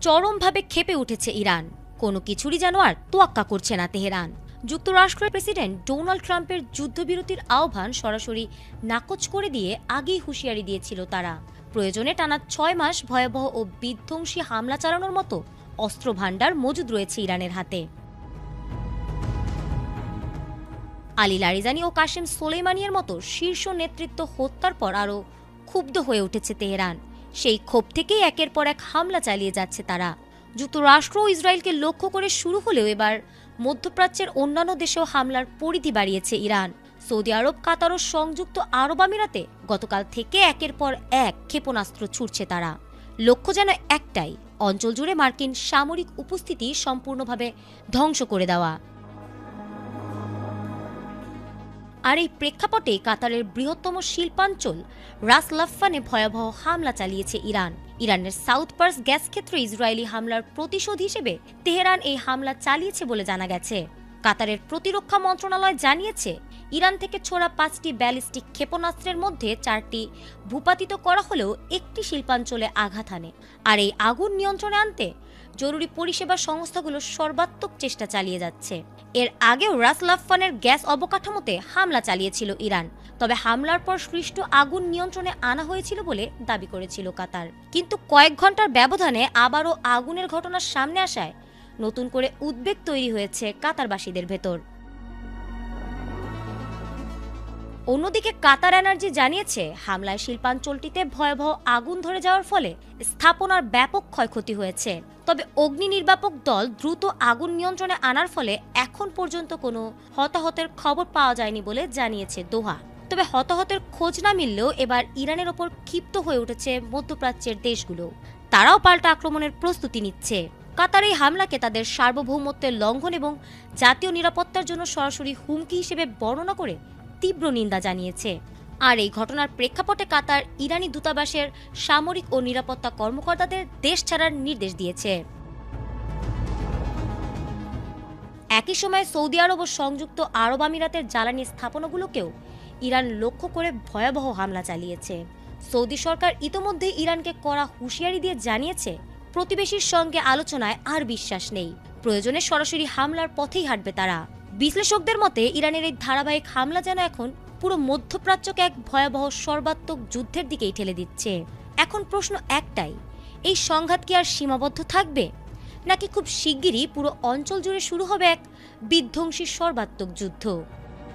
চরমভাবে ক্ষেপে উঠেছে ইরান। কোনো কিছুরই যেন আর তোয়াক্কা করছে না তেহরান। যুক্তরাষ্ট্রের প্রেসিডেন্ট ডোনাল্ড ট্রাম্পের যুদ্ধবিরতির আহ্বান সরাসরি নাকচ করে দিয়ে আগেই হুঁশিয়ারি দিয়েছিল তারা। প্রয়োজনে টানা ৬ মাস ভয়াবহ ও বিধ্বংসী হামলা চালানোর মতো অস্ত্র ভাণ্ডার মজুদ রয়েছে ইরানের হাতে। আলী লারিজানি ও কাশেম সোলেইমানির মতো শীর্ষ নেতৃত্ব হত্যার পর আরও ক্ষুব্ধ হয়ে উঠেছে তেহরান। সেই ক্ষোভ থেকেই একের পর এক হামলা চালিয়ে যাচ্ছে তারা। যুক্তরাষ্ট্র ও ইসরায়েলকে লক্ষ্য করে শুরু হলেও এবার মধ্যপ্রাচ্যের অন্যান্য দেশেও হামলার পরিধি বাড়িয়েছে ইরান। সৌদি আরব, কাতার ও সংযুক্ত আরব আমিরাতে গতকাল থেকে একের পর এক ক্ষেপণাস্ত্র ছুড়ছে তারা। লক্ষ্য যেন একটাই, অঞ্চল জুড়ে মার্কিন সামরিক উপস্থিতি সম্পূর্ণভাবে ধ্বংস করে দেওয়া। আর এই প্রেক্ষাপটে কাতারের বৃহত্তম শিল্পাঞ্চল রাস লাফফানে ভয়াবহ হামলা চালিয়েছে ইরান। ইরানের সাউথ পার্স গ্যাস ক্ষেত্রে ইসরায়েলি হামলার প্রতিশোধ হিসেবে তেহরান এই হামলা চালিয়েছে বলে জানা গেছে। কাতারের প্রতিরক্ষা মন্ত্রণালয় জানিয়েছে, ইরান থেকে ছোড়া ৫টি ব্যালিস্টিক ক্ষেপণাস্ত্রের মধ্যে ৪টি ভূপাতিত করা হলেও একটি শিল্পাঞ্চলে আঘাত হানে। আর এই আগুন নিয়ন্ত্রণে আনতে জরুরি পরিষেবা সংস্থাগুলো সর্বাত্মক চেষ্টা চালিয়ে যাচ্ছে। এর আগেও রাস লাফফানের গ্যাস অবকাঠামোতে হামলা চালিয়েছিল ইরান, তবে হামলার পর সৃষ্ট আগুন নিয়ন্ত্রণে আনা হয়েছিল বলে দাবি করেছিল কাতার। কিন্তু কয়েক ঘন্টার ব্যবধানে আবারও আগুনের ঘটনা সামনে আসায় নতুন করে উদ্বেগ তৈরি হয়েছে কাতারবাসীদের ভেতর। অন্যদিকে কাতার এনার্জি জানিয়েছে, হামলায় শিল্পাঞ্চলটিতে ভয়াবহ আগুন ধরে যাওয়ার ফলে স্থাপনার ব্যাপক ক্ষয়ক্ষতি হয়েছে। তবে অগ্নি নির্বাপক দল দ্রুত আগুন নিয়ন্ত্রণে আনার ফলে এখন পর্যন্ত কোনো হতাহতের খবর পাওয়া যায়নি বলে জানিয়েছে দোহা। তবে হতাহতের খোঁজ না মিললেও এবার ইরানের ওপর ক্ষিপ্ত হয়ে উঠেছে মধ্যপ্রাচ্যের দেশগুলো। তারাও পাল্টা আক্রমণের প্রস্তুতি নিচ্ছে। কাতার এই হামলাকে তাদের সার্বভৌমত্বের লঙ্ঘন এবং জাতীয় নিরাপত্তার জন্য সরাসরি হুমকি হিসেবে বর্ণনা করে তীব্র নিন্দা জানিয়েছে। আর এই ঘটনার প্রেক্ষাপটে কাতার ইরানি দূতাবাসের সামরিক ও নিরাপত্তা কর্মকর্তাদের দেশ ছাড়ার নির্দেশ দিয়েছে। একই সময় সৌদি আরব ও সংযুক্ত আরব আমিরাতের জ্বালানি স্থাপনাগুলোকেও ইরান লক্ষ্য করে ভয়াবহ হামলা চালিয়েছে। সৌদি সরকার ইতোমধ্যে ইরানকে কড়া হুঁশিয়ারি দিয়ে জানিয়েছে, প্রতিবেশীর সঙ্গে আলোচনায় আর বিশ্বাস নেই, প্রয়োজনে সরাসরি হামলার পথেই হাঁটবে তারা। বিশ্লেষকদের মতে ইরানের এই ধারাবাহিক হামলা যেন এখন পুরো মধ্যপ্রাচ্যকে এক ভয়াবহ সর্বাত্মক যুদ্ধের দিকেই ঠেলে দিচ্ছে। এখন প্রশ্ন একটাই, এই সংঘাত কি আর সীমাবদ্ধ থাকবে, নাকি খুব শিগগিরই পুরো অঞ্চল জুড়ে শুরু হবে এক বিধ্বংসী সর্বাত্মক যুদ্ধ?